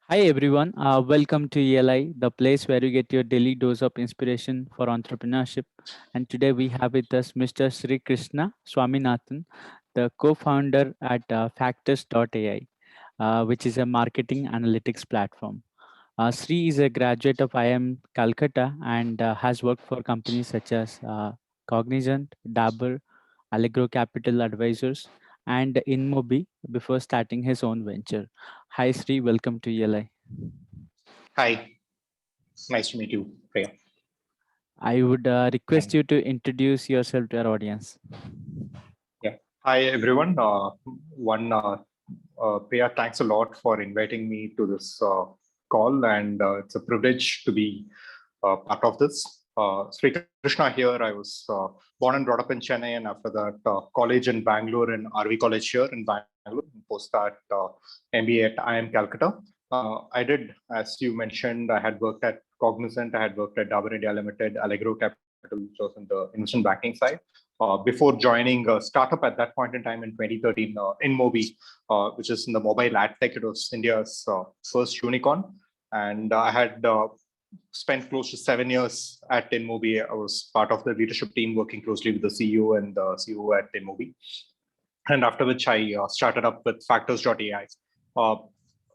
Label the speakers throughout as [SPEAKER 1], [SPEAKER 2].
[SPEAKER 1] Hi everyone, welcome to ELI, the place where you get your daily dose of inspiration for entrepreneurship. And today we have with us Mr. Sri Krishna Swaminathan, the co-founder at Factors.ai, which is a marketing analytics platform. Sri is a graduate of IIM Calcutta and has worked for companies such as Cognizant, Dabur, Allegro Capital Advisors, and InMobi before starting his own venture. Hi Sri, welcome to ELI.
[SPEAKER 2] Hi, nice to meet you, Priya.
[SPEAKER 1] I would request
[SPEAKER 2] And
[SPEAKER 1] you to introduce yourself to our audience.
[SPEAKER 2] yeah, hi everyone. Priya, thanks a lot for inviting me to this call, and it's a privilege to be part of this. Sri Krishna here. I was born and brought up in Chennai, and after that, college in Bangalore in RV College here in Bangalore. And post that, MBA at IIM Calcutta. I did, as you mentioned, I had worked at Cognizant, I had worked at Dabur India Limited, Allegro Capital, which was in the investment banking side. Before joining a startup at that point in time in 2013, InMobi, which is in the mobile ad tech. It was India's first unicorn. And I had spent close to 7 years at InMobi. I was part of the leadership team working closely with the CEO and the CEO at InMobi. And after which I started up with Factors.ai. Uh,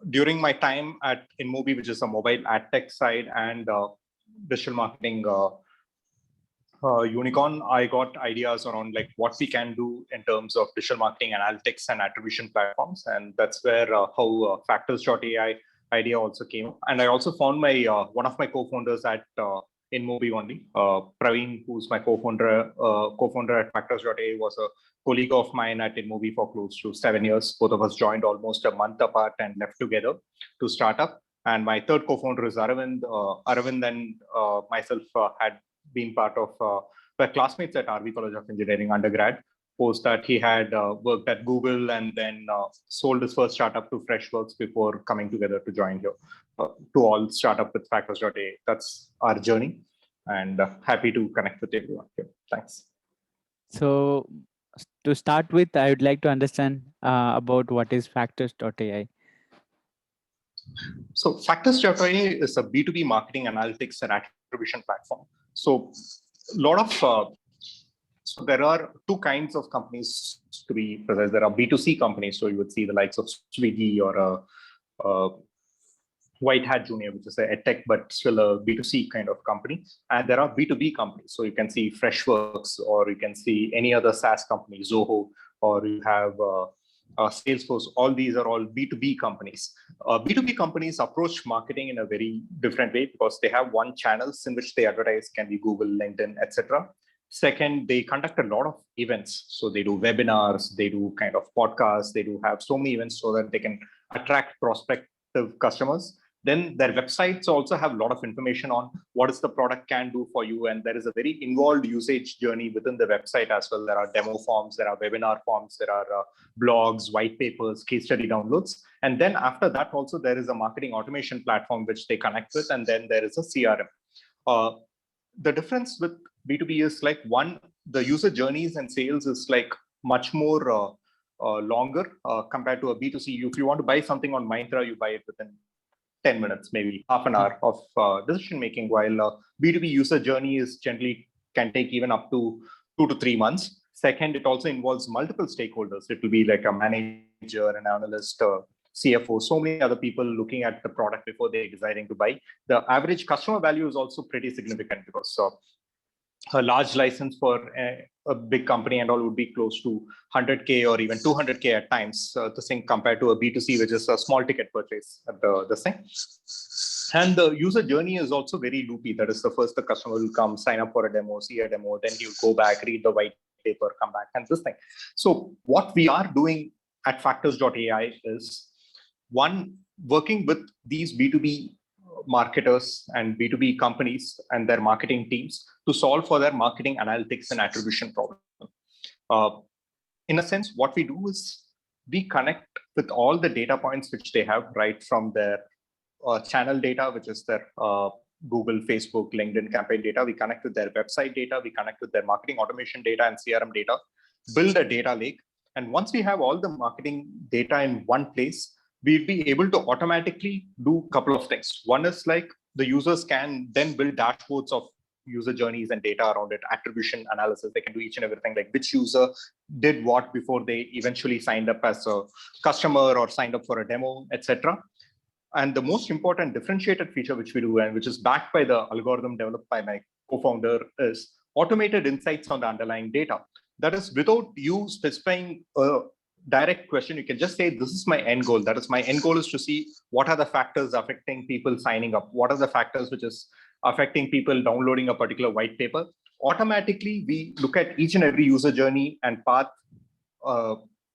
[SPEAKER 2] During my time at InMobi, which is a mobile ad tech side and digital marketing unicorn, I got ideas around like what we can do in terms of digital marketing analytics and attribution platforms. And that's where how Factors.ai idea also came up. And I also found my one of my co-founders at InMobi only, Praveen, who's my co-founder at Factors.ai, was a colleague of mine at InMobi for close to 7 years. Both of us joined almost a month apart and left together to start up. And my third co-founder is Aravind. Aravind and myself had been part of were classmates at RV College of Engineering undergrad. Post that, he had worked at Google and then sold his first startup to Freshworks before coming together to join here to all startup with Factors.ai. That's our journey, and happy to connect with everyone here. Thanks.
[SPEAKER 1] So, to start with, I would like to understand about what is Factors.ai.
[SPEAKER 2] So Factors.ai is a B2B marketing analytics and attribution platform. So a lot of so there are two kinds of companies to be precise. There are B2C companies, so you would see the likes of Swiggy or White Hat Junior, which is a tech but still a B2C kind of company. And there are B2B companies. So you can see Freshworks, or you can see any other SaaS company, Zoho, or you have Salesforce. All these are all B2B companies. B2B companies approach marketing in a very different way because they have one channels in which they advertise, can be Google, LinkedIn, etc. Second, they conduct a lot of events. So they do webinars, they do kind of podcasts, they do have so many events so that they can attract prospective customers. Then their websites also have a lot of information on what is the product can do for you. And there is a very involved usage journey within the website as well. There are demo forms, there are webinar forms, there are blogs, white papers, case study downloads. And then after that also, there is a marketing automation platform which they connect with. And then there is a CRM. The difference with B2B is like one, the user journeys and sales is like much more longer compared to a B2C. If you want to buy something on Myntra, you buy it within 10 minutes, maybe half an hour of decision making, while B2B user journey is generally can take even up to 2 to 3 months. Second, it also involves multiple stakeholders. It will be like a manager, an analyst, CFO, so many other people looking at the product before they're deciding to buy. The average customer value is also pretty significant because a large license for a big company and all would be close to 100K or even 200K at times, the thing compared to a B2C, which is a small ticket purchase at the thing. And the user journey is also very loopy. That is, the first the customer will come, sign up for a demo, see a demo, then he'll go back, read the white paper, come back, and this thing. So what we are doing at Factors.ai is, one, working with these B2B marketers and B2B companies and their marketing teams to solve for their marketing analytics and attribution problem. In a sense, what we do is we connect with all the data points which they have, right from their channel data, which is their Google, Facebook, LinkedIn campaign data. We connect with their website data. We connect with their marketing automation data and CRM data, build a data lake. And once we have all the marketing data in one place, we'll be able to automatically do a couple of things. One is like the users can then build dashboards of user journeys and data around it, attribution analysis. They can do each and everything, like which user did what before they eventually signed up as a customer or signed up for a demo, etc. And the most important differentiated feature which we do, and which is backed by the algorithm developed by my co-founder, is automated insights on the underlying data. That is, without you specifying a direct question, you can just say, this is my end goal. That is, my end goal is to see what are the factors affecting people signing up. What are the factors which is affecting people downloading a particular white paper. Automatically, we look at each and every user journey and path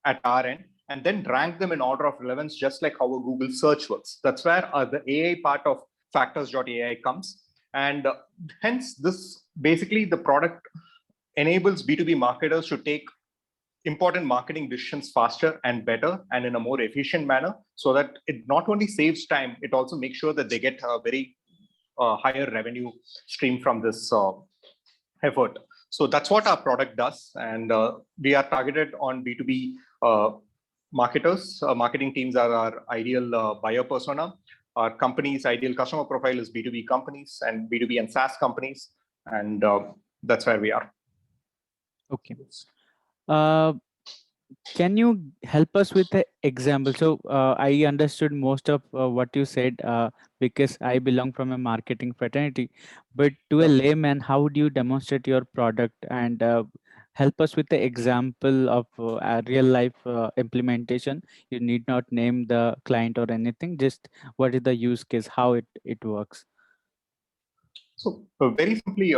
[SPEAKER 2] at our end, and then rank them in order of relevance, just like how a Google search works. That's where the AI part of factors.ai comes. And hence, this basically the product enables B2B marketers to take important marketing decisions faster and better and in a more efficient manner, so that it not only saves time, it also makes sure that they get a very higher revenue stream from this effort. So that's what our product does. And we are targeted on B2B marketers. Marketing teams are our ideal buyer persona. Our company's ideal customer profile is B2B companies and B2B and SaaS companies. And that's where we are.
[SPEAKER 1] Okay. Can you help us with the example? So I understood most of what you said because I belong from a marketing fraternity. But to a layman, how would you demonstrate your product and help us with the example of a real life implementation? You need not name the client or anything. Just what is the use case, how it works.
[SPEAKER 2] So very simply,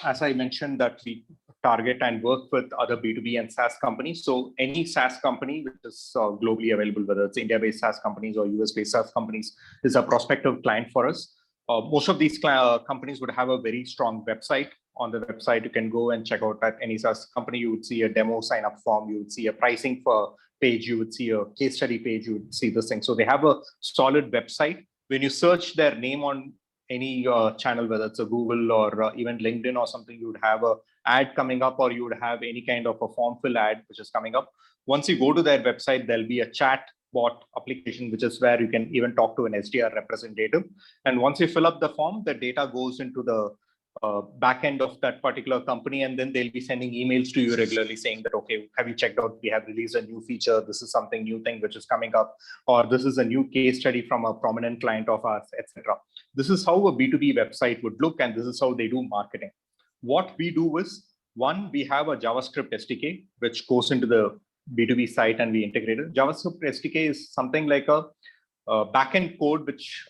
[SPEAKER 2] as I mentioned, that we target and work with other B2B and SaaS companies. So any SaaS company which is globally available, whether it's India-based SaaS companies or US-based SaaS companies, is a prospective client for us. Most of these companies would have a very strong website. On the website, you can go and check out at any SaaS company. You would see a demo sign-up form. You would see a pricing for page. You would see a case study page. You would see this thing. So they have a solid website. When you search their name on any channel, whether it's a Google or even LinkedIn or something, you would have a ad coming up, or you would have any kind of a form fill ad which is coming up. Once you go to their website, there'll be a chat bot application, which is where you can even talk to an SDR representative. And once you fill up the form, the data goes into the back end of that particular company, and then they'll be sending emails to you regularly saying that, okay, have you checked out, we have released a new feature, this is something new thing which is coming up, or this is a new case study from a prominent client of ours, etc. This is how a B2B website would look, and this is how they do marketing. What we do is, one, we have a JavaScript SDK which goes into the B2B site and we integrate it. JavaScript SDK is something like a backend code which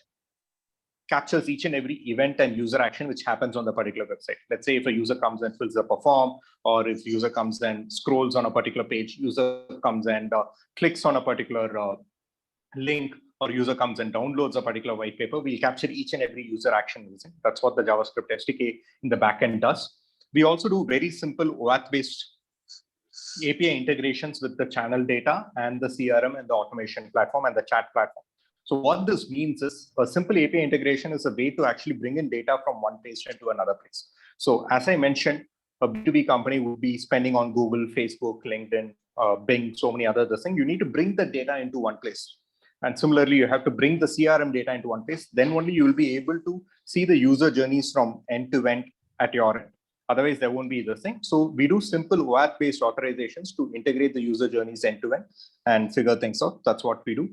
[SPEAKER 2] captures each and every event and user action which happens on the particular website. Let's say if a user comes and fills up a form, or if user comes and scrolls on a particular page, user comes and clicks on a particular link, or user comes and downloads a particular white paper, we'll capture each and every user action using. That's what the JavaScript SDK in the backend does. We also do very simple OAuth-based API integrations with the channel data and the CRM and the automation platform and the chat platform. So what this means is, a simple API integration is a way to actually bring in data from one place into another place. So as I mentioned, a B2B company would be spending on Google, Facebook, LinkedIn, Bing, so many other things. You need to bring the data into one place. And similarly, you have to bring the CRM data into one place. Then only you will be able to see the user journeys from end to end at your end. Otherwise, there won't be the thing. So we do simple OAuth-based authorizations to integrate the user journeys end to end and figure things out. That's what we do.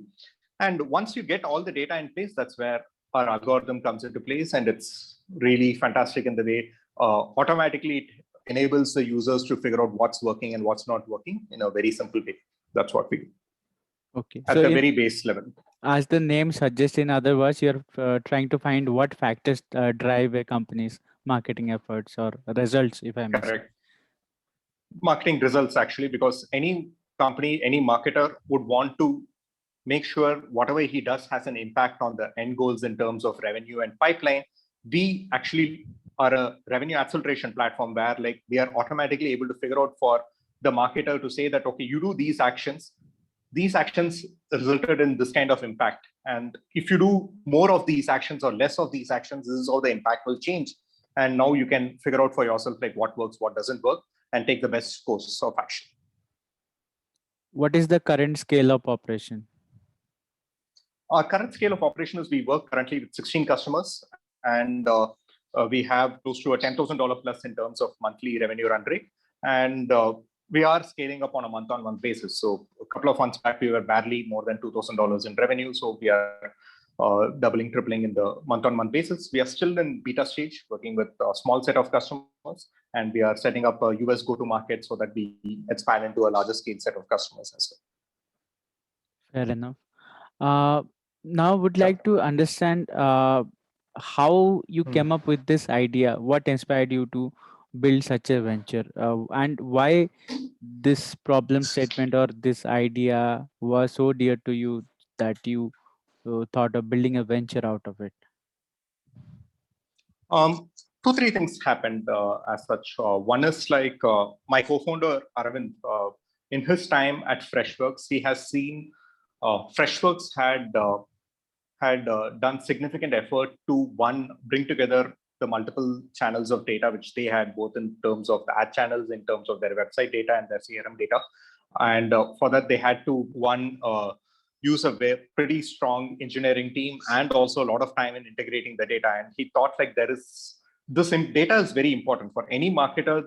[SPEAKER 2] And once you get all the data in place, that's where our algorithm comes into place. And it's really fantastic in the way automatically it enables the users to figure out what's working and what's not working in a very simple way. That's what we do.
[SPEAKER 1] Okay.
[SPEAKER 2] At a very base level.
[SPEAKER 1] As the name suggests, in other words, you're trying to find what factors drive a company's marketing efforts or results, if I may say.
[SPEAKER 2] Correct. Marketing results, actually, because any company, any marketer would want to make sure whatever he does has an impact on the end goals in terms of revenue and pipeline. We actually are a revenue acceleration platform where we are automatically able to figure out for the marketer to say that, okay, you do these actions resulted in this kind of impact. And if you do more of these actions or less of these actions, this is how the impact will change. And now you can figure out for yourself what works, what doesn't work, and take the best course of action.
[SPEAKER 1] What is the current scale of operation?
[SPEAKER 2] Our current scale of operation is we work currently with 16 customers, and we have close to a $10,000 plus in terms of monthly revenue run rate. And we are scaling up on a month-on-month basis. So a couple of months back, we were barely more than $2,000 in revenue. So we are doubling, tripling in the month-on-month basis. We are still in beta stage, working with a small set of customers, and we are setting up a US go-to-market so that we expand into a larger scale set of customers as
[SPEAKER 1] Fair enough. Now would
[SPEAKER 2] well.
[SPEAKER 1] like to understand how you came up with this idea. What inspired you to build such a venture, and why this problem statement or this idea was so dear to you that you thought of building a venture out of it?
[SPEAKER 2] Two, three things happened as such. One is like my co-founder Arvind, in his time at Freshworks, he has seen Freshworks had done significant effort to bring together the multiple channels of data which they had, both in terms of the ad channels, in terms of their website data and their CRM data. And for that, they had to use a pretty strong engineering team and also a lot of time in integrating the data. And he thought like data is very important for any marketer.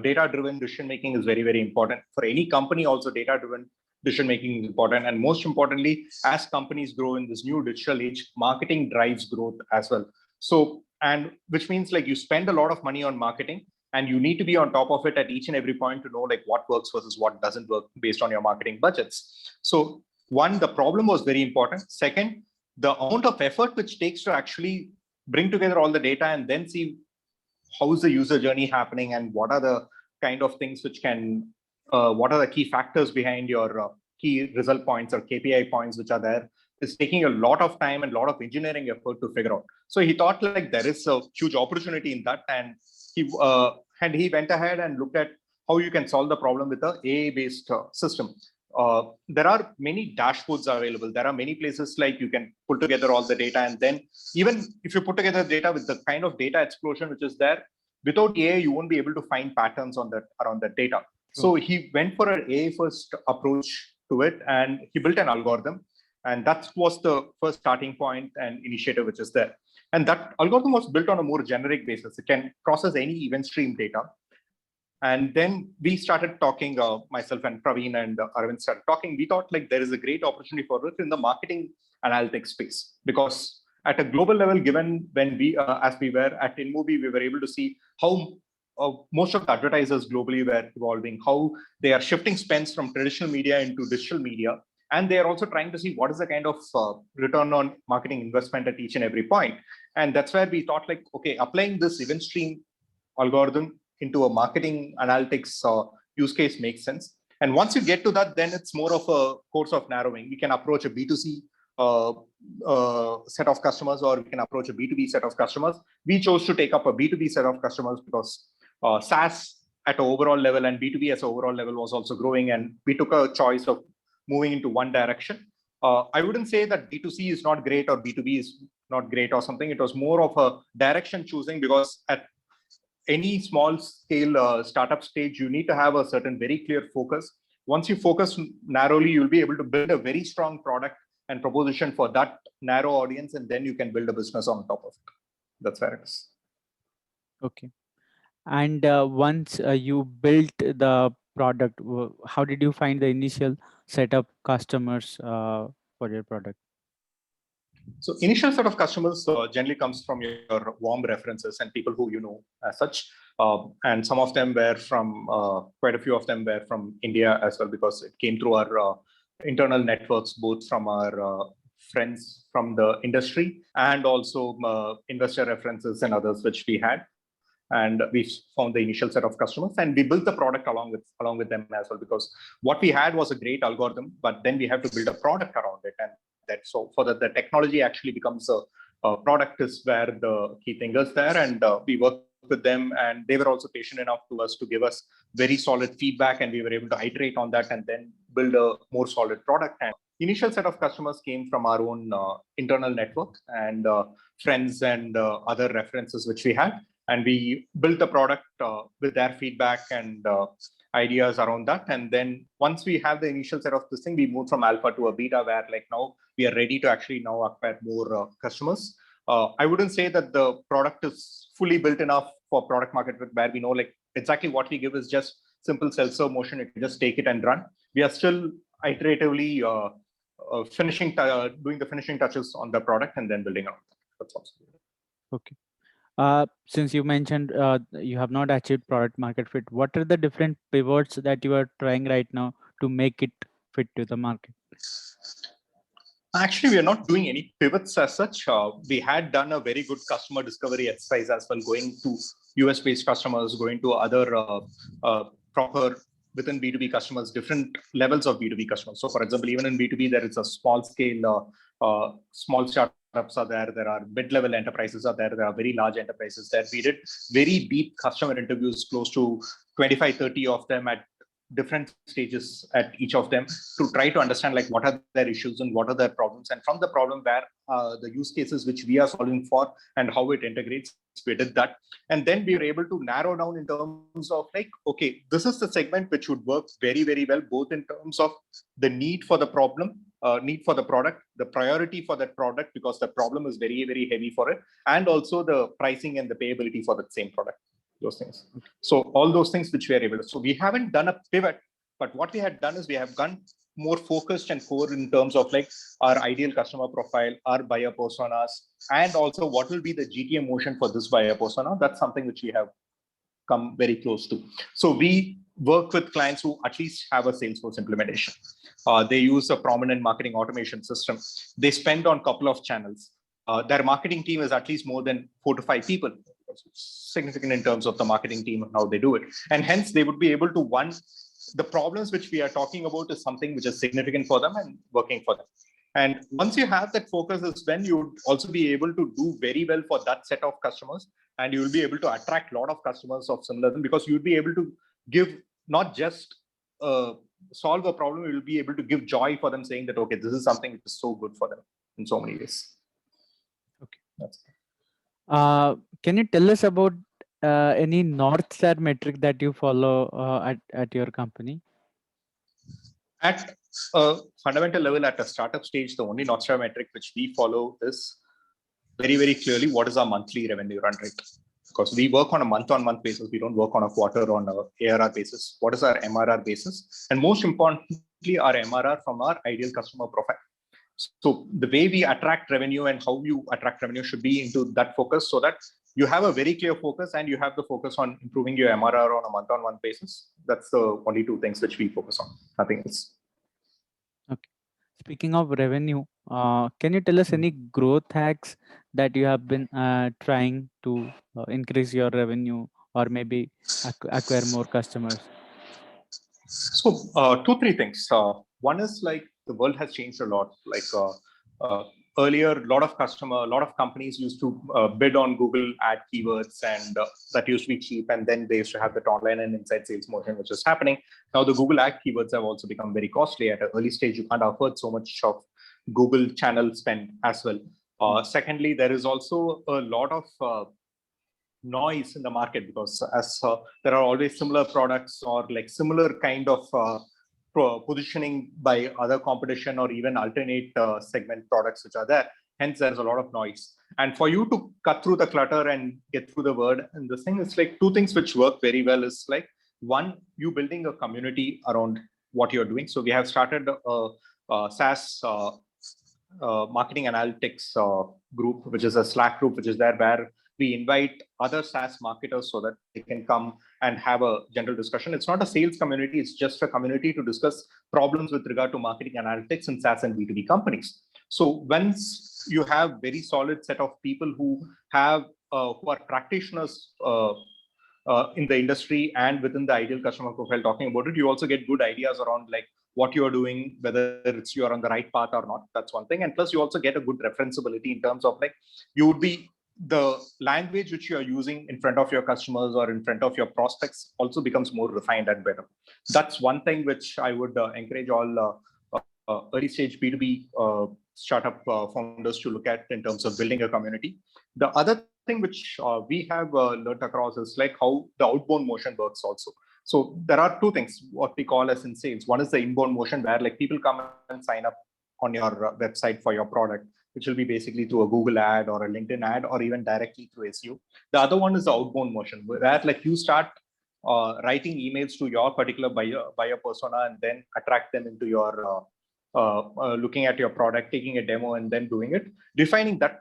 [SPEAKER 2] Data-driven decision-making is very, very important. For any company also, data-driven decision-making is important. And most importantly, as companies grow in this new digital age, marketing drives growth as well. So, and which means like you spend a lot of money on marketing, and you need to be on top of it at each and every point to know like what works versus what doesn't work based on your marketing budgets. So one, the problem was very important. Second, the amount of effort which takes to actually bring together all the data and then see how is the user journey happening and what are the kind of things which can, what are the key factors behind your key result points or KPI points which are there, is taking a lot of time and a lot of engineering effort to figure out. So he thought like there is a huge opportunity in that, and he went ahead and looked at how you can solve the problem with a AI-based system. There are many dashboards available. There are many places like you can put together all the data, and then even if you put together data with the kind of data explosion which is there, without AI, you won't be able to find patterns on that around that data. So he went for an AI first approach to it, and he built an algorithm, and that was the first starting point and initiative which is there. And that algorithm was built on a more generic basis. It can process any event stream data. And then we started talking, myself and Praveen and Arvind started talking. We thought like there is a great opportunity for it in the marketing analytics space, because at a global level, given when we, as we were at InMobi, we were able to see how most of the advertisers globally were evolving, how they are shifting spends from traditional media into digital media. And they are also trying to see what is the kind of return on marketing investment at each and every point. And that's where we thought like, okay, applying this event stream algorithm into a marketing analytics use case makes sense. And once you get to that, then it's more of a course of narrowing. We can approach a B2C set of customers, or we can approach a B2B set of customers. We chose to take up a B2B set of customers because SaaS at an overall level and B2B as an overall level was also growing. And we took a choice of moving into one direction. I wouldn't say that B2C is not great or B2B is not great or something. It was more of a direction choosing, because at any small scale startup stage, you need to have a certain very clear focus. Once you focus narrowly, you'll be able to build a very strong product and proposition for that narrow audience, and then you can build a business on top of it. That's where it is.
[SPEAKER 1] Okay. And once you built the product, how did you find the initial setup customers for your product?
[SPEAKER 2] So initial set of customers generally comes from your warm references and people who you know as such. And some of them were from, quite a few of them were from India as well, because it came through our internal networks, both from our friends from the industry and also investor references and others which we had. And we found the initial set of customers, and we built the product along with them as well, because what we had was a great algorithm, but then we have to build a product around it. And that, so for that, the technology actually becomes a product is where the key thing is there. And we worked with them, and they were also patient enough to us to give us very solid feedback, and we were able to iterate on that and then build a more solid product. And initial set of customers came from our own internal network and friends and other references which we had. And we built the product with their feedback and ideas around that. And then once we have the initial set of this thing, we move from alpha to a beta, where like now we are ready to actually now acquire more customers. I wouldn't say that the product is fully built enough for product market fit, where we know like exactly what we give is just simple self-serve motion. You can just take it and run. We are still iteratively doing the finishing touches on the product and then building out. That's awesome.
[SPEAKER 1] Okay. Since you mentioned you have not achieved product market fit, what are the different pivots that you are trying right now to make it fit to the market?
[SPEAKER 2] Actually, we are not doing any pivots as such. We had done a very good customer discovery exercise as well, going to US-based customers, going to other proper within B2B customers, different levels of B2B customers. So for example, even in B2B, there is a small scale, small startups are there. There are mid-level enterprises are there. There are very large enterprises there. We did very deep customer interviews, close to 25, 30 of them at different stages at each of them, to try to understand like what are their issues and what are their problems, and from the problem where the use cases which we are solving for and how it integrates, we did that. And then we were able to narrow down in terms of like, okay, this is the segment which would work very, very well, both in terms of the need for the problem, need for the product, the priority for that product, because the problem is very, very heavy for it, and also the pricing and the payability for the same product. Those things. So all those things which we are able to. So we haven't done a pivot, but what we had done is we have gone more focused and core in terms of like our ideal customer profile, our buyer personas, and also what will be the GTM motion for this buyer persona. That's something which we have come very close to. So we work with clients who at least have a Salesforce implementation. They use a prominent marketing automation system. They spend on a couple of channels. Their marketing team is at least more than 4 to 5 people. Significant in terms of the marketing team and how they do it. And hence they would be able to, one, the problems which we are talking about is something which is significant for them and working for them. And once you have that focus is when you would also be able to do very well for that set of customers, and you will be able to attract a lot of customers of similar, because you would be able to give not just solve a problem, you will be able to give joy for them, saying that, okay, this is something which is so good for them in so many ways.
[SPEAKER 1] Okay.
[SPEAKER 2] That's
[SPEAKER 1] can you tell us about any North Star metric that you follow at your company?
[SPEAKER 2] At a fundamental level, at a startup stage, the only North Star metric which we follow is very, very clearly what is our monthly revenue run rate. Because we work on a month-on-month basis, we don't work on a quarter on a ARR basis. What is our MRR basis? And most importantly, our MRR from our ideal customer profile. So the way we attract revenue and how you attract revenue should be into that focus, so that you have a very clear focus and you have the focus on improving your MRR on a month-on-month basis. That's the only two things which we focus on, nothing else.
[SPEAKER 1] Okay. Speaking of revenue, can you tell us any growth hacks that you have been trying to increase your revenue or maybe acquire more customers?
[SPEAKER 2] So 2-3 things. One is like the world has changed a lot. Like earlier, a lot of companies used to bid on Google ad keywords, and that used to be cheap. And then they used to have that online and inside sales motion, which is happening. Now the Google ad keywords have also become very costly. At an early stage, you can't afford so much of Google channel spend as well. Secondly, there is also a lot of noise in the market, because as there are always similar products or like similar kind of positioning by other competition or even alternate segment products which are there. Hence, there's a lot of noise. And for you to cut through the clutter and get through the word, and this thing is like 2 things which work very well is like, one, you building a community around what you're doing. So we have started a SaaS marketing analytics group, which is a Slack group, which is there where we invite other SaaS marketers so that they can come and have a general discussion. It's not a sales community, it's just a community to discuss problems with regard to marketing analytics in SaaS and B2B companies. So once you have very solid set of people who have who are practitioners in the industry and within the ideal customer profile talking about it, you also get good ideas around like what you are doing, whether it's you are on the right path or not. That's one thing. And plus you also get a good referenceability in terms of like you would be the language which you are using in front of your customers or in front of your prospects also becomes more refined and better. That's one thing which I would encourage all early stage B2B startup founders to look at in terms of building a community. The other thing which we have learned across is like how the outbound motion works also. So there are two things, what we call as in sales. One is the inbound motion, where like people come and sign up on your website for your product, which will be basically through a Google ad or a LinkedIn ad, or even directly through SEO. The other one is the outbound motion, where like you start writing emails to your particular buyer persona, and then attract them into your looking at your product, taking a demo, and then doing it. Defining that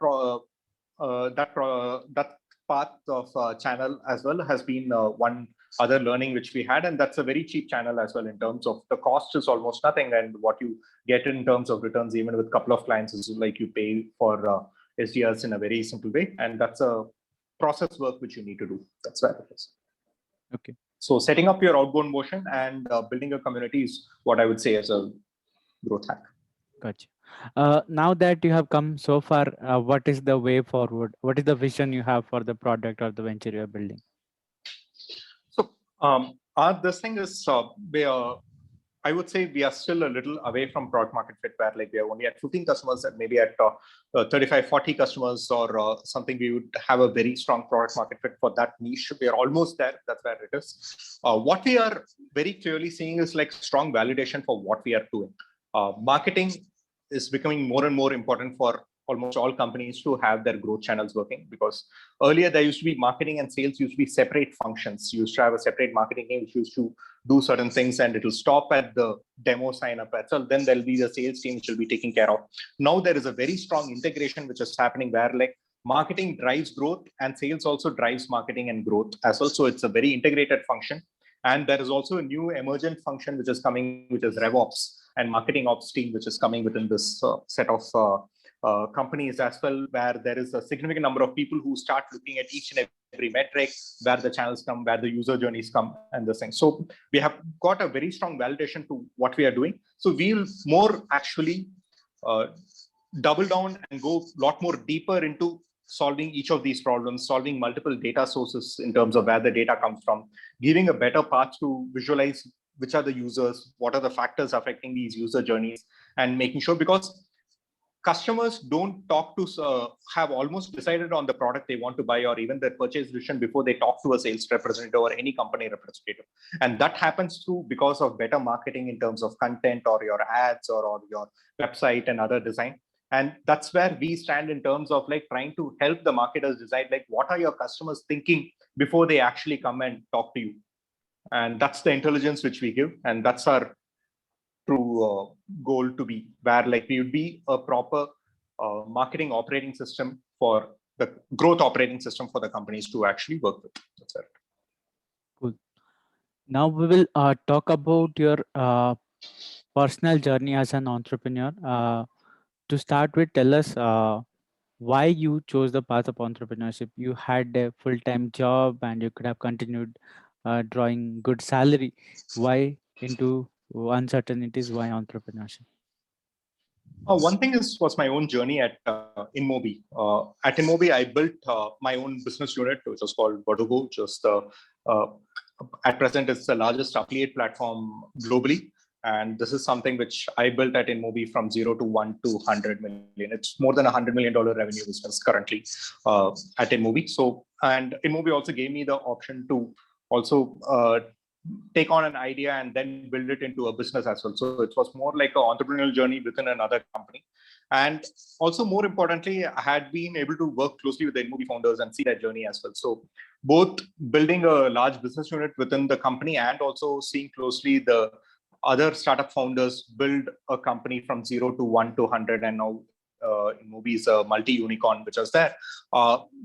[SPEAKER 2] that path of channel as well has been one other learning which we had, and that's a very cheap channel as well. In terms of the cost is almost nothing, and what you get in terms of returns, even with a couple of clients, is like you pay for SDRs in a very simple way, and that's a process work which you need to do. That's where it is.
[SPEAKER 1] Okay.
[SPEAKER 2] So setting up your outbound motion and building a community is what I would say as a growth hack.
[SPEAKER 1] Gotcha. Now that you have come so far, what is the way forward? What is the vision you have for the product or the venture you are building?
[SPEAKER 2] So this thing is, I would say we are still a little away from product market fit, where like we are only at 15 customers, and maybe at 35, 40 customers or something, we would have a very strong product market fit for that niche. We are almost there. That's where it is. What we are very clearly seeing is like strong validation for what we are doing. Marketing is becoming more and more important for almost all companies to have their growth channels working, because earlier there used to be marketing and sales used to be separate functions. You used to have a separate marketing team which used to do certain things, and it will stop at the demo sign up. So then there'll be the sales team which will be taking care of. Now there is a very strong integration which is happening, where like marketing drives growth and sales also drives marketing and growth as well. So it's a very integrated function. And there is also a new emergent function which is coming, which is RevOps and marketing ops team, which is coming within this set of companies as well, where there is a significant number of people who start looking at each and every metric, where the channels come, where the user journeys come, and this thing. So we have got a very strong validation to what we are doing. So we'll more actually double down and go a lot more deeper into solving each of these problems, solving multiple data sources in terms of where the data comes from, giving a better path to visualize which are the users, what are the factors affecting these user journeys, and making sure, because customers don't talk to have almost decided on the product they want to buy, or even their purchase decision, before they talk to a sales representative or any company representative. And that happens through because of better marketing in terms of content or your ads or your website and other design. And that's where we stand in terms of like trying to help the marketers decide like what are your customers thinking before they actually come and talk to you. And that's the intelligence which we give, and that's our true goal to be, where like we would be a proper marketing operating system for the growth operating system for the companies to actually work with. That's it.
[SPEAKER 1] Cool. Now we will talk about your personal journey as an entrepreneur. To start with, tell us why you chose the path of entrepreneurship. You had a full-time job and you could have continued drawing good salary. Why into uncertainties? Why entrepreneurship?
[SPEAKER 2] One thing was my own journey at InMobi. At InMobi, I built my own business unit, which was called Badugo. Just at present, it's the largest affiliate platform globally. And this is something which I built at InMobi from 0 to 1 to 100 million. It's more than $100 million revenue business currently at InMobi. So, and InMobi also gave me the option to also take on an idea and then build it into a business as well. So it was more like an entrepreneurial journey within another company. And also more importantly, I had been able to work closely with the InMobi founders and see their journey as well. So both building a large business unit within the company and also seeing closely the other startup founders build a company from 0 to 1 to 100, and now InMobi is a multi-unicorn, which was there,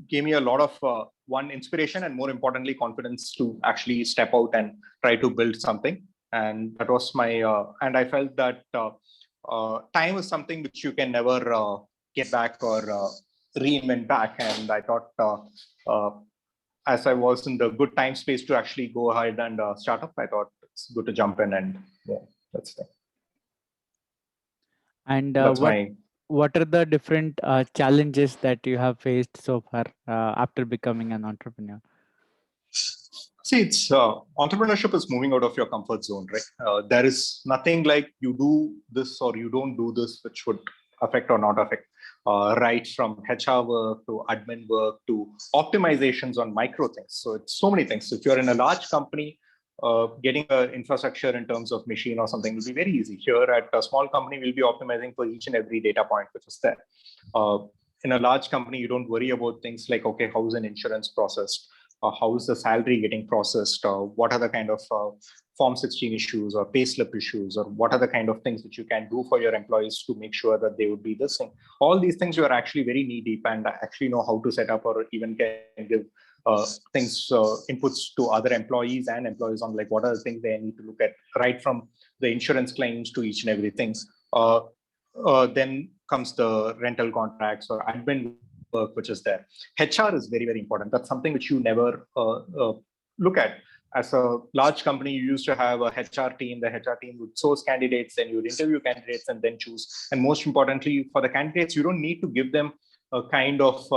[SPEAKER 2] gave me a lot of one inspiration and more importantly confidence to actually step out and try to build something. And that was my and I felt that time is something which you can never get back or reinvent back. And I thought as I was in the good time space to actually go ahead and start up, I thought it's good to jump in, and yeah, that's it.
[SPEAKER 1] And
[SPEAKER 2] that's
[SPEAKER 1] what are the different challenges that you have faced so far after becoming an entrepreneur?
[SPEAKER 2] See, it's entrepreneurship is moving out of your comfort zone, right? There is nothing like you do this or you don't do this which would affect or not affect. Right from HR work to admin work to optimizations on micro things. So it's so many things. If you're in a large company, getting an infrastructure in terms of machine or something will be very easy. Here at a small company, we'll be optimizing for each and every data point which is there. In a large company, you don't worry about things like, okay, how's an insurance processed? How is the salary getting processed? What are the kind of Form 16 issues or payslip issues, or what are the kind of things that you can do for your employees to make sure that they would be this thing? All these things you are actually very knee deep and actually know how to set up, or even can give inputs to other employees and employees on like what are the things they need to look at, right from the insurance claims to each and everything. Then comes the rental contracts or admin work, which is there. HR is very, very important. That's something which you never look at. As a large company, you used to have a HR team. The HR team would source candidates, then you would interview candidates and then choose. And most importantly, for the candidates, you don't need to give them a kind of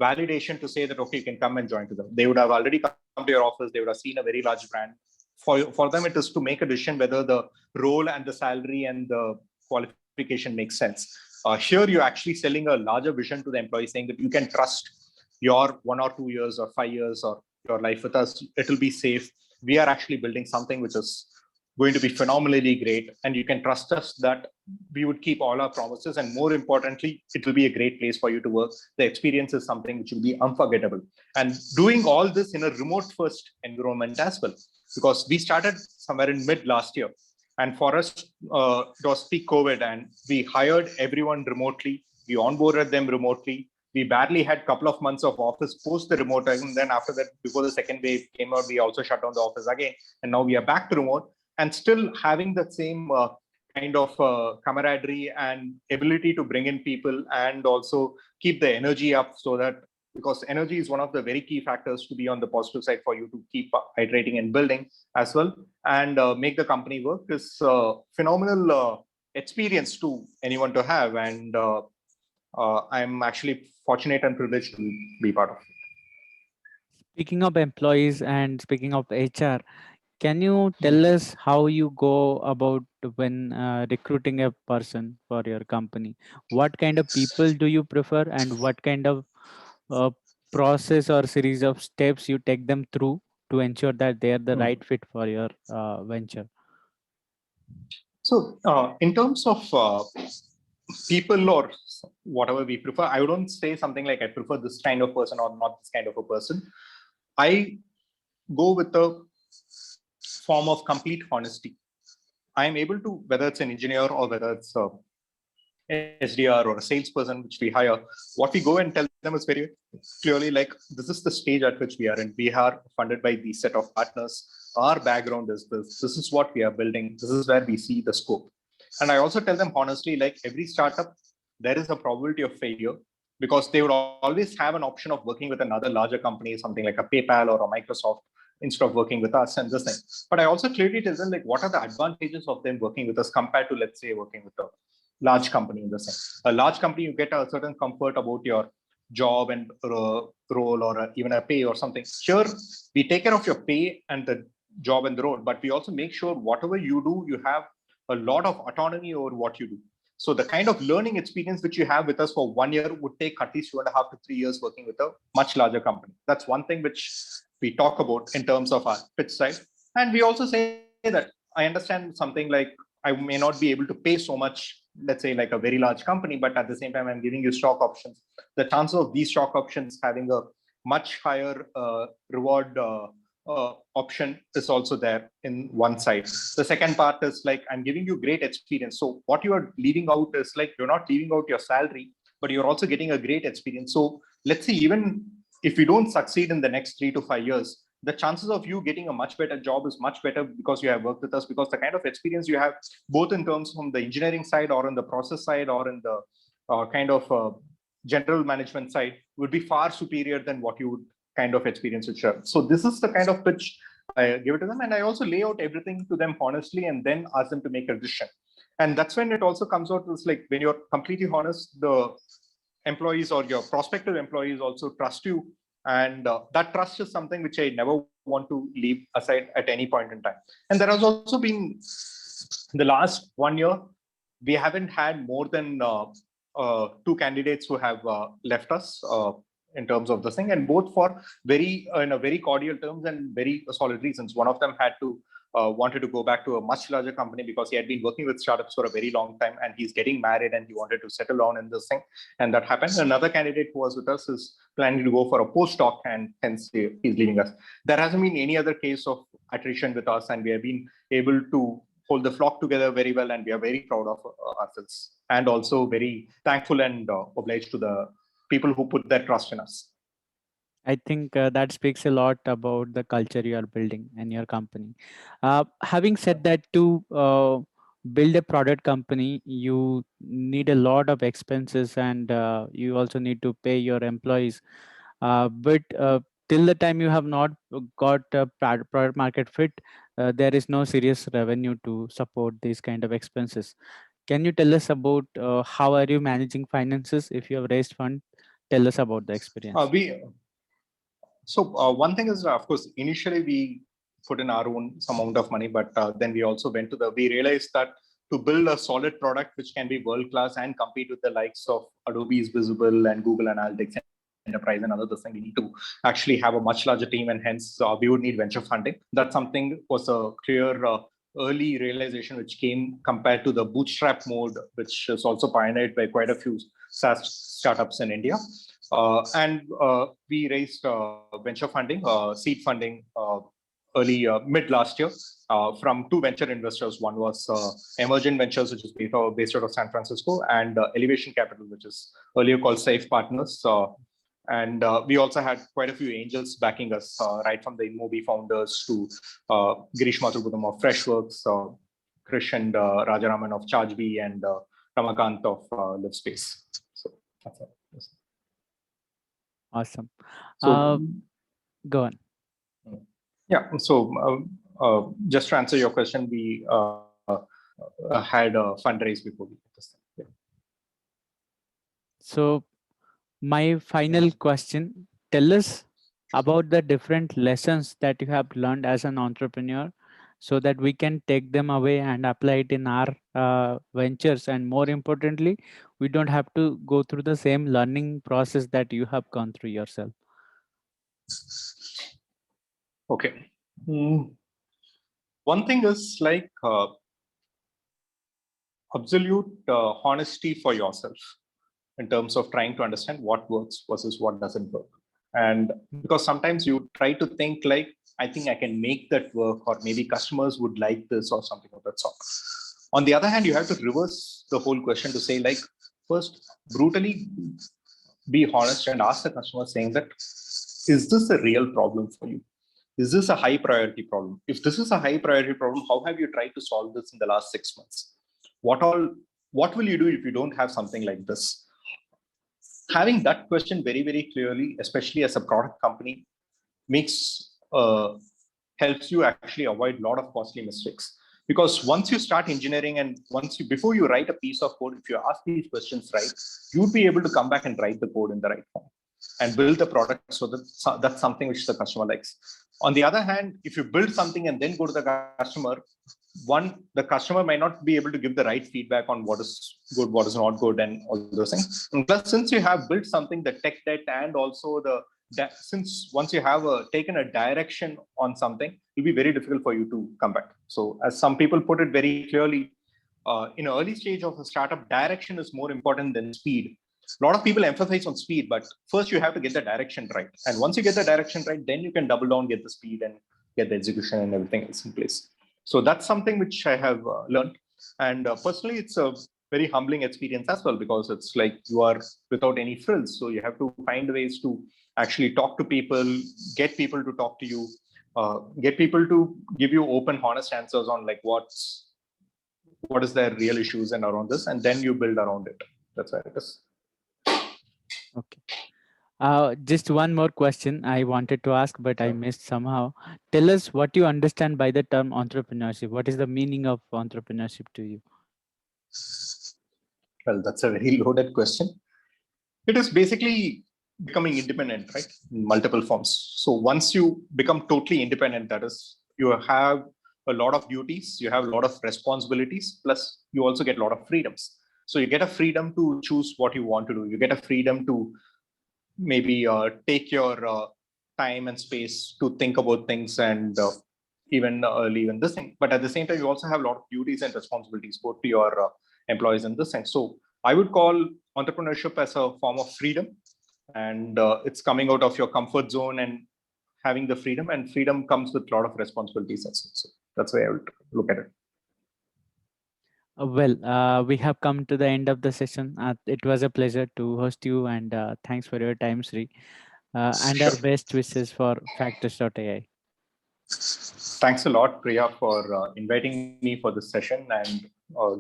[SPEAKER 2] validation to say that, okay, you can come and join to them. They would have already come to your office. They would have seen a very large brand. For them, it is to make a decision whether the role and the salary and the qualification makes sense. Here, you're actually selling a larger vision to the employee, saying that you can trust your 1 or 2 years or 5 years or your life with us. It will be safe. We are actually building something which is going to be phenomenally great, and you can trust us that we would keep all our promises, and more importantly, it will be a great place for you to work. The experience is something which will be unforgettable, and doing all this in a remote first environment as well, because we started somewhere in mid last year, and for us it was peak COVID, and we hired everyone remotely. We onboarded them remotely. We barely had a couple of months of office post the remote, and then after that, before the second wave came out, we also shut down the office again, and now we are back to remote, and still having the same kind of camaraderie and ability to bring in people and also keep the energy up, so that, because energy is one of the very key factors to be on the positive side for you to keep iterating and building as well, and make the company work, is phenomenal experience to anyone to have, and I'm actually fortunate and privileged to be part of it.
[SPEAKER 1] Speaking of employees and speaking of HR, can you tell us how you go about when recruiting a person for your company? What kind of people do you prefer, and what kind of uh, process or series of steps you take them through to ensure that they are the right fit for your venture?
[SPEAKER 2] So, in terms of people or whatever we prefer, I wouldn't say something like I prefer this kind of person or not this kind of a person. I go with a form of complete honesty. I am able to, whether it's an engineer or whether it's a SDR or a salesperson which we hire, what we go and tell them is very clearly like, this is the stage at which we are in. We are funded by these set of partners. Our background is this. This is what we are building. This is where we see the scope. And I also tell them honestly, like every startup, there is a probability of failure, because they would always have an option of working with another larger company, something like a PayPal or a Microsoft, instead of working with us and this thing. But I also clearly tell them like, what are the advantages of them working with us compared to, let's say, working with a large company in the sense. A large company, you get a certain comfort about your job and role, or even a pay or something. Here, we take care of your pay and the job and the role, but we also make sure whatever you do, you have a lot of autonomy over what you do. So the kind of learning experience which you have with us for 1 year would take at least 2.5 to 3 years working with a much larger company. That's one thing which we talk about in terms of our pitch side. And we also say that I understand something like, I may not be able to pay so much, let's say like a very large company, but at the same time, I'm giving you stock options. The chances of these stock options having a much higher reward option is also there in one side. The second part is like, I'm giving you great experience. So what you are leaving out is like, you're not leaving out your salary, but you're also getting a great experience. So let's say even if we don't succeed in the next 3 to 5 years, the chances of you getting a much better job is much better because you have worked with us, because the kind of experience you have, both in terms from the engineering side or in the process side or in the kind of general management side, would be far superior than what you would kind of experience with Shell. So this is the kind of pitch I give it to them. And I also lay out everything to them honestly and then ask them to make a decision. And that's when it also comes out, it's like when you're completely honest, the employees or your prospective employees also trust you. And that trust is something which I never want to leave aside at any point in time. And there has also been, in the last 1 year, we haven't had more than 2 candidates who have left us in terms of this thing, and both for very in a very cordial terms and very solid reasons. One of them had to wanted to go back to a much larger company because he had been working with startups for a very long time, and he's getting married and he wanted to settle down in this thing, and that happened. Another candidate who was with us is planning to go for a postdoc, and hence he's leaving us. There hasn't been any other case of attrition with us, and we have been able to hold the flock together very well, and we are very proud of ourselves, and also very thankful and obliged to the people who put their trust in us.
[SPEAKER 1] I think that speaks a lot about the culture you are building in your company. Having said that, to build a product company, you need a lot of expenses, and you also need to pay your employees. But till the time you have not got a product market fit, there is no serious revenue to support these kind of expenses. Can you tell us about how are you managing finances if you have raised fund? Tell us about the experience.
[SPEAKER 2] One thing is, of course, initially we put in our own some amount of money, but then we also we realized that to build a solid product which can be world class and compete with the likes of Adobe's Visible and Google Analytics Enterprise and other things, we need to actually have a much larger team, and hence we would need venture funding. That's something was a clear early realization which came compared to the bootstrap mode, which is also pioneered by quite a few SaaS startups in India. And we raised venture funding, seed funding early mid last year from two venture investors. One was Emergent Ventures, which is based out of San Francisco, and Elevation Capital, which is earlier called Safe Partners. And we also had quite a few angels backing us, right from the InMobi founders to Girish Mathrubootham of Freshworks, Krish and Rajaraman of ChargeBee, and Ramakant of LiveSpace. So that's it.
[SPEAKER 1] Awesome.
[SPEAKER 2] So,
[SPEAKER 1] go on.
[SPEAKER 2] Yeah. So just to answer your question, we had a fundraise before we did this. Yeah.
[SPEAKER 1] So my final question, tell us about the different lessons that you have learned as an entrepreneur so that we can take them away and apply it in our ventures. And more importantly, we don't have to go through the same learning process that you have gone through yourself.
[SPEAKER 2] Okay. One thing is like absolute honesty for yourself in terms of trying to understand what works versus what doesn't work. And because sometimes you try to think like, I think I can make that work, or maybe customers would like this or something of that sort. On the other hand, you have to reverse the whole question to say like, first, brutally be honest and ask the customer saying that, is this a real problem for you? Is this a high priority problem? If this is a high priority problem, how have you tried to solve this in the last 6 months? What will you do if you don't have something like this? Having that question very, very clearly, especially as a product company, helps you actually avoid a lot of costly mistakes. Because once you start engineering and before you write a piece of code, if you ask these questions right, you'd be able to come back and write the code in the right form and build the product so that that's something which the customer likes. On the other hand, if you build something and then go to the customer, the customer might not be able to give the right feedback on what is good, what is not good, and all those things. And plus, since you have built something, the tech debt, and also since once you have taken a direction on something, it'll be very difficult for you to come back. So as some people put it very clearly, in an early stage of a startup, direction is more important than speed. A lot of people emphasize on speed, but first you have to get the direction right. And once you get the direction right, then you can double down, get the speed, and get the execution and everything else in place. So that's something which I have learned. And personally, it's a very humbling experience as well, because it's like you are without any frills. So you have to find ways to actually talk to people, get people to talk to you, get people to give you open, honest answers on like what is their real issues and around this, and then you build around it. That's how it is.
[SPEAKER 1] Okay. Just one more question I wanted to ask, but I missed somehow. Tell us what you understand by the term entrepreneurship. What is the meaning of entrepreneurship to you?
[SPEAKER 2] Well, that's a very loaded question. It is basically becoming independent, right? In multiple forms. So once you become totally independent, that is, you have a lot of duties, you have a lot of responsibilities, plus you also get a lot of freedoms. So you get a freedom to choose what you want to do. You get a freedom to maybe take your time and space to think about things and even leave in this thing. But at the same time, you also have a lot of duties and responsibilities, both to your employees and this thing. So I would call entrepreneurship as a form of freedom, and it's coming out of your comfort zone and having the freedom, and freedom comes with a lot of responsibilities as well. So that's the way I would look at it.
[SPEAKER 1] We have come to the end of the session. It was a pleasure to host you, and thanks for your time, Sri. And our
[SPEAKER 2] Sure.
[SPEAKER 1] best wishes for Factors.ai.
[SPEAKER 2] Thanks a lot, Priya, for inviting me for this session and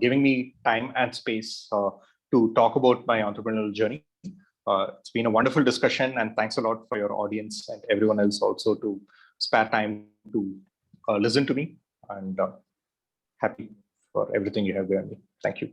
[SPEAKER 2] giving me time and space to talk about my entrepreneurial journey. It's been a wonderful discussion, and thanks a lot for your audience and everyone else also to spare time to listen to me, and happy for everything you have given me. Thank you.